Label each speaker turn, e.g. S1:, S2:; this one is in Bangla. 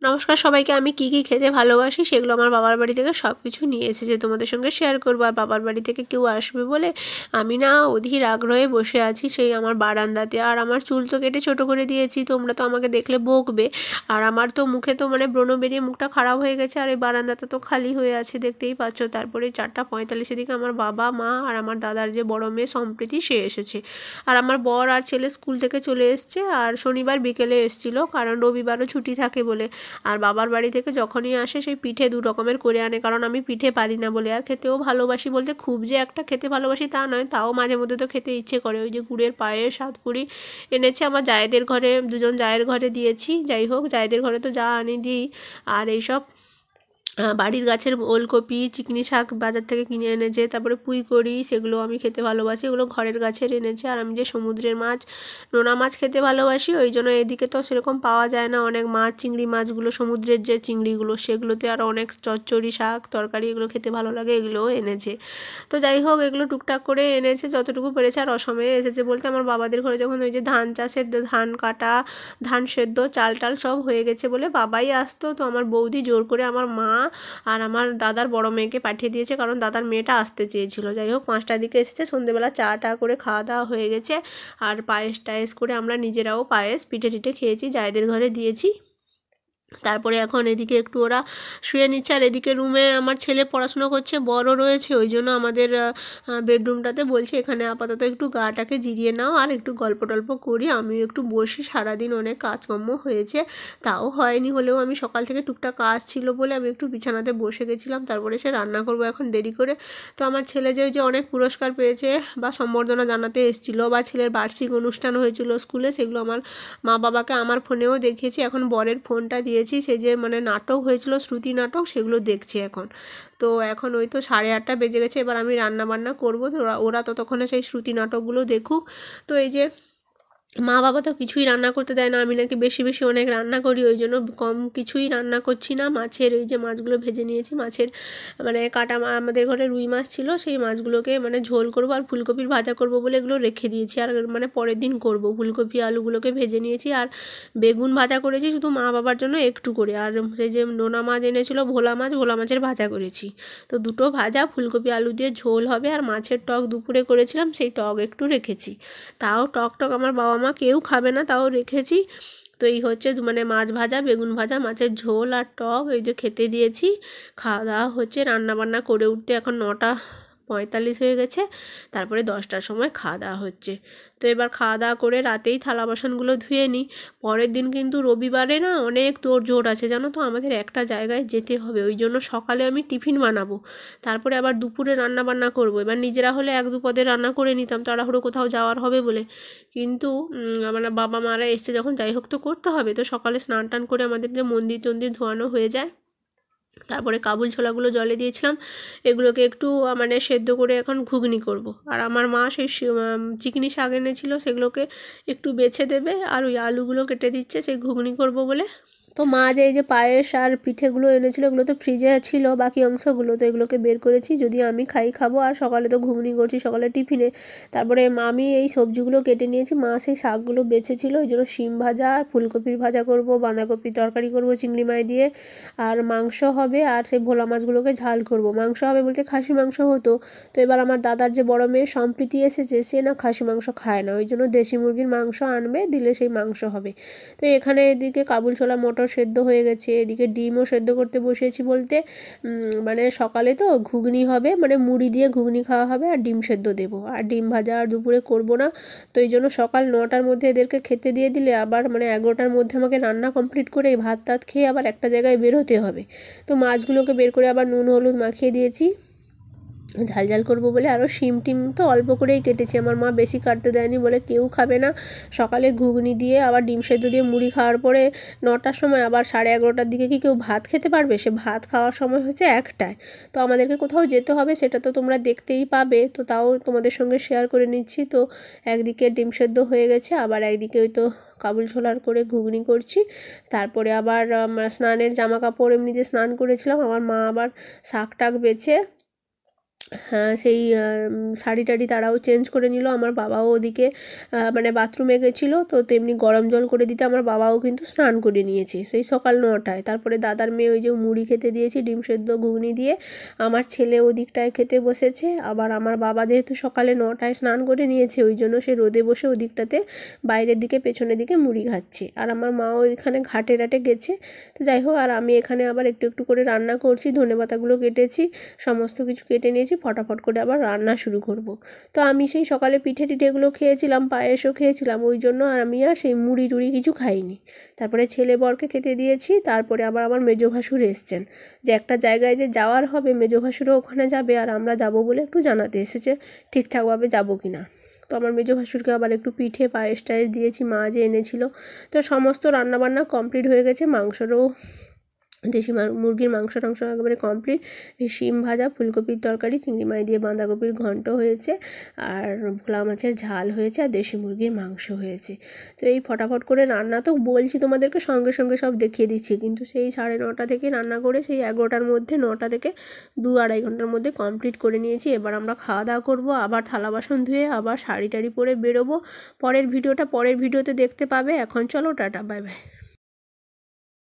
S1: নমস্কার সবাইকে। আমি কী কী খেতে ভালোবাসি সেগুলো আমার বাবার বাড়ি থেকে সব কিছু নিয়ে এসেছি, তোমাদের সঙ্গে শেয়ার করবো। আর বাবার বাড়ি থেকে কেউ আসবে বলে আমি না অধীর আগ্রহে বসে আছি সেই আমার বারান্দাতে। আর আমার চুল তো কেটে ছোটো করে দিয়েছি, তোমরা তো আমাকে দেখলে বকবে। আর আমার তো মুখে তো মানে ব্রণ বেরিয়ে মুখটা খারাপ হয়ে গেছে, আর এই বারান্দাটা তো খালি হয়ে আছে, দেখতেই পাচ্ছ। তারপরে 4:45 দিকে আমার বাবা, মা আর আমার দাদার যে বড় মেয়ে সম্প্রীতি সে এসেছে। আর আমার বর আর ছেলে স্কুল থেকে চলে এসছে, আর শনিবার বিকেলে এসেছিলো কারণ রবিবারও ছুটি থাকে বলে। আর বাবার বাড়ি থেকে যখনই আসে সেই পিঠে দু রকমের করে আনে, কারণ আমি পিঠে পারি না বলে। আর খেতেও ভালোবাসি বলতে খুব যে একটা খেতে ভালোবাসি তা নয়, তাও মাঝে মধ্যে তো খেতে ইচ্ছে করে। ওই যে গুড়ের পায়েস, সাতপুরি এনেছে আমার জায়েদের ঘরে, দুজন জায়ের ঘরে দিয়েছি। যাই হোক, জায়েদের ঘরে তো যা আনি দিই। আর এইসব বাড়ির গাছের ওলকপি, চিকনি শাক বাজার থেকে কিনে এনেছে, তারপরে পুঁই করি, সেগুলো আমি খেতে ভালোবাসি, ওগুলো ঘরের গাছের এনেছে। আর আমি যে সমুদ্রের মাছ, নোনা মাছ খেতে ভালোবাসি, ওই জন্য এদিকে তো সেরকম পাওয়া যায় না অনেক মাছ, চিংড়ি মাছগুলো, সমুদ্রের যে চিংড়িগুলো, সেগুলোতে আরও অনেক চচ্চড়ি, শাক তরকারি, এগুলো খেতে ভালো লাগে, এগুলোও এনেছে। তো যাই হোক, এগুলো টুকটাক করে এনেছে যতটুকু পেরেছে। আর অসময়ে এসেছে বলতে আমার বাবাদের ঘরে যখন ওই যে ধান চাষের ধান কাটা, ধান সেদ্ধ, চাল টাল সব হয়ে গেছে বলে বাবাই আসতো। তো আমার বৌদি জোর করে আমার মা আর আমার দাদার বড় মেয়েকে পাঠিয়ে দিয়েছে, কারণ দাদার মেয়েটা আসতে চেয়েছিল। যাই হোক, 5টার দিকে এসেছে, সন্ধেবেলা চা টা করে খাওয়া দাওয়া হয়ে গেছে। আর পায়েস টায়েস করে আমরা নিজেরাও পায়েস পিঠে টিঠে খেয়েছি, জায়েদের ঘরে দিয়েছি। তারপরে এখন এদিকে একটু ওরা শুয়ে নিচ্ছে, আর এদিকে রুমে আমার ছেলে পড়াশুনো করছে, বড় রয়েছে, ওই জন্য আমাদের বেডরুমটাতে বলছে এখানে আপাতত একটু গাটাকে জিরিয়ে নাও আর একটু গল্প টল্প করি। আমিও একটু বসি, সারাদিন অনেক কাজকর্ম হয়েছে, তাও হয়নি হলেও আমি সকাল থেকে টুকটাক কাজ ছিল বলে আমি একটু বিছানাতে বসে গেছিলাম। তারপরে সে রান্না করবো এখন দেরি করে। তো আমার ছেলে যে ওই যে অনেক পুরস্কার পেয়েছে বা সম্বর্ধনা জানাতে এসেছিলো, বা ছেলের বার্ষিক অনুষ্ঠান হয়েছিল স্কুলে, সেগুলো আমার মা বাবাকে আমার ফোনেও দেখিয়েছি। এখন বরের ফোনটা দিয়েছি, সে যে মানে নাটক হয়েছিল, শ্রুতি নাটক, সেগুলো দেখছি এখন। তো এখন ওই তো 8:30 বেজে গেছে, এবার আমি রান্না বান্না করবো। তো ওরা ততক্ষণে সেই শ্রুতি নাটকগুলো দেখুক। তো এই যে মা বাবা তো কিছুই রান্না করতে দেয় না, আমি নাকি বেশি বেশি অনেক রান্না করি, ওই জন্য কম কিছুই রান্না করছি না। মাছের ওই যে মাছগুলো ভেজে নিয়েছি, মাছের মানে কাটা আমাদের ঘরে রুই মাছ ছিল, সেই মাছগুলোকে মানে ঝোল করবো আর ফুলকপির ভাজা করবো বলে এগুলো রেখে দিয়েছি, আর মানে পরের দিন করব। ফুলকপি আলুগুলোকে ভেজে নিয়েছি, আর বেগুন ভাজা করেছি শুধু মা বাবার জন্য একটু করে। আর সেই যে নোনা মাছ এনেছিল, ভোলা মাছ, ভোলা মাছের ভাজা করেছি। তো দুটো ভাজা, ফুলকপি আলু দিয়ে ঝোল হবে। আর মাছের টক দুপুরে করেছিলাম, সেই টক একটু রেখেছি। তাও টক টক আমার বাবা মা কেউ খাবে না, তাও রেখেছি। তো এই হচ্ছে মানে মাছ ভাজা, বেগুন ভাজা, মাছের ঝোল আর টক, এই যে খেতে দিয়েছি। খাওয়া দাওয়া হচ্ছে, রান্নাবান্না করে উঠতে এখন 9:45 হয়ে গেছে। তারপরে 10টার সময় খাওয়া দাওয়া হচ্ছে। তো এবার খাওয়া দাওয়া করে রাতেই থালা বাসনগুলো ধুয়ে নিই। পরের দিন কিন্তু রবিবারে না অনেক তোড়জোড় আছে, জানো তো, আমাদের একটা জায়গায় যেতে হবে, ওই জন্য সকালে আমি টিফিন বানাবো, তারপরে আবার দুপুরে রান্না বান্না করবো। এবার নিজেরা হলে 1-2 পদে রান্না করে নিতাম, তাড়াহুড়ো কোথাও যাওয়ার হবে বলে। কিন্তু আমার বাবা মারা এসছে যখন, যাই হোক তো করতে হবে। তো সকালে স্নান টান করে আমাদের যে মন্দির টন্দির ধোয়ানো হয়ে যায়। তারপরে কাবুল ছোলাগুলো জলে দিয়েছিলাম, এগুলোকে একটু মানে সেদ্ধ করে এখন ঘুগনি করব। আর আমার মা সেই চিকনি শাক এনেছিল, সেগুলোকে একটু বেছে দেবে, আর ওই আলুগুলো কেটে দিচ্ছে সেই ঘুগনি করব বলে। তো মা যে এই যে পায়েস আর পিঠেগুলো এনেছিলো, এগুলো তো ফ্রিজে ছিল বাকি অংশগুলো, তো এগুলোকে বের করেছি, যদি আমি খাবো। আর সকালে তো ঘুগনি করছি সকালে টিফিনে। তারপরে আমি এই সবজিগুলো কেটে নিয়েছি, মা সেই শাকগুলো বেছেছিল, ওই জন্য শিম ভাজা আর ফুলকপির ভাজা করব, বাঁধাকপি তরকারি করব চিংড়ি মাছ দিয়ে, আর মাংস হবে, আর সেই ভোলা মাছগুলোকে ঝাল করব। মাংস হবে বলতে খাসি মাংস হতো। তো এবার আমার দাদার যে বড় মেয়ে সম্প্রীতি এসেছে, সে না খাসি মাংস খায় না, ওই জন্য দেশি মুরগির মাংস আনবে, দিলে সেই মাংস হবে। তো এখানে এদিকে কাবুল ছোলা মটর সেদ্ধ হয়ে গেছে, এদিকে ডিমও সেদ্ধ করতে বসিয়েছি বলতে মানে সকালে তো ঘুগনি হবে, মানে মুড়ি দিয়ে ঘুগনি খাওয়া হবে, আর ডিম সেদ্ধ দেবো, আর ডিম ভাজা আর দুপুরে করব না। তো এই জন্য সকাল 9টার মধ্যে এদেরকে খেতে দিয়ে দিলে আবার মানে 11টার মধ্যে আমাকে রান্না কমপ্লিট করে ভাত টাত খেয়ে আবার একটা জায়গায় বেরোতে হবে। তো মাছগুলোকে বের করে আবার নুন হলুদ মাখিয়ে দিয়েছি ঝাল ঝাল করবো বলে। আরও শিম টিম তো অল্প করেই কেটেছি, আমার মা বেশি কাটতে দেয়নি বলে কেউ খাবে না। সকালে ঘুগনি দিয়ে আবার ডিম সেদ্ধ দিয়ে মুড়ি খাওয়ার পরে 9টার সময় আবার 11:30টার দিকে কি কেউ ভাত খেতে পারবে? সে ভাত খাওয়ার সময় হচ্ছে 1টায়। তো আমাদেরকে কোথাও যেতে হবে, সেটা তো তোমরা দেখতেই পাবে, তো তাও তোমাদের সঙ্গে শেয়ার করে নিচ্ছি। তো একদিকে ডিম সেদ্ধ হয়ে গেছে, আবার একদিকে ওই তো কাবুল ছোলার করে ঘুগনি করছি। তারপরে আবার স্নানের জামা কাপড় এমনি যে স্নান করেছিলাম, আমার মা আবার শাক টাক বেছে হ্যাঁ, সেই শাড়ি টাড়ি তারাও চেঞ্জ করে নিল। আমার বাবাও ওদিকে মানে বাথরুমে গেছিলো, তো তেমনি গরম জল করে দিতে আমার বাবাও কিন্তু স্নান করে নিয়েছে সেই সকাল 9টায়। তারপরে দাদার মেয়ে ওই যে মুড়ি খেতে দিয়েছি ডিম সেদ্ধ ঘুগনি দিয়ে, আমার ছেলে ওদিকটায় খেতে বসেছে। আবার আমার বাবা যেহেতু সকালে 9টায় স্নান করে নিয়েছে ওই জন্য সে রোদে বসে ওদিকটাতে বাইরের দিকে পেছনের দিকে মুড়ি খাচ্ছে। আর আমার মাও ওইখানে ঘাটে টাটে গেছে। তো যাই হোক, আর আমি এখানে আবার একটু একটু করে রান্না করছি, ধনেপাতাগুলো কেটেছি, সমস্ত কিছু কেটে নিয়েছি, ফটাফট করে আবার রান্না শুরু করব। তো আমি সেই সকালে পিঠে টিঠেগুলো খেয়েছিলাম, পায়েসও খেয়েছিলাম, ওই জন্য আর আমি আর সেই মুড়ি টুড়ি কিছু খাইনি। তারপরে ছেলে বরকে খেতে দিয়েছি। তারপরে আবার আমার মেজো ভাসুর এসছেন, যে একটা জায়গায় যে যাওয়ার হবে, মেজো ভাসুরও ওখানে যাবে আর আমরা যাব বলে একটু জানাতে এসেছে ঠিকঠাকভাবে যাবো কি না। তো আমার মেজো ভাসুরকে আবার একটু পিঠে পায়েস টায়েস দিয়েছি, মা যে এনেছিল। তো সমস্ত রান্নাবান্না কমপ্লিট হয়ে গেছে, মাংসরও দেশি মুরগির মাংস টাংস একেবারে কমপ্লিট। শিম ভাজা, ফুলকপির তরকারি, চিংড়ি মাছ দিয়ে বাঁধাকপির ঘন্ট হয়েছে, আর ভোলা মাছের ঝাল হয়েছে, আর দেশি মুরগির মাংস হয়েছে। তো এই ফটাফট করে রান্না তো বলছি তোমাদেরকে, সঙ্গে সঙ্গে সব দেখিয়ে দিচ্ছি, কিন্তু সেই 9:30 থেকে রান্না করে সেই 11টার মধ্যে, 9টা থেকে 2-2.5 ঘন্টার মধ্যে কমপ্লিট করে নিয়েছি। এবার আমরা খাওয়া দাওয়া করবো, আবার থালা বাসন ধুয়ে আবার শাড়ি টাড়ি পরে বেরোবো। পরের ভিডিওতে দেখতে পাবে। এখন চলো, টাটা, বাই বাই।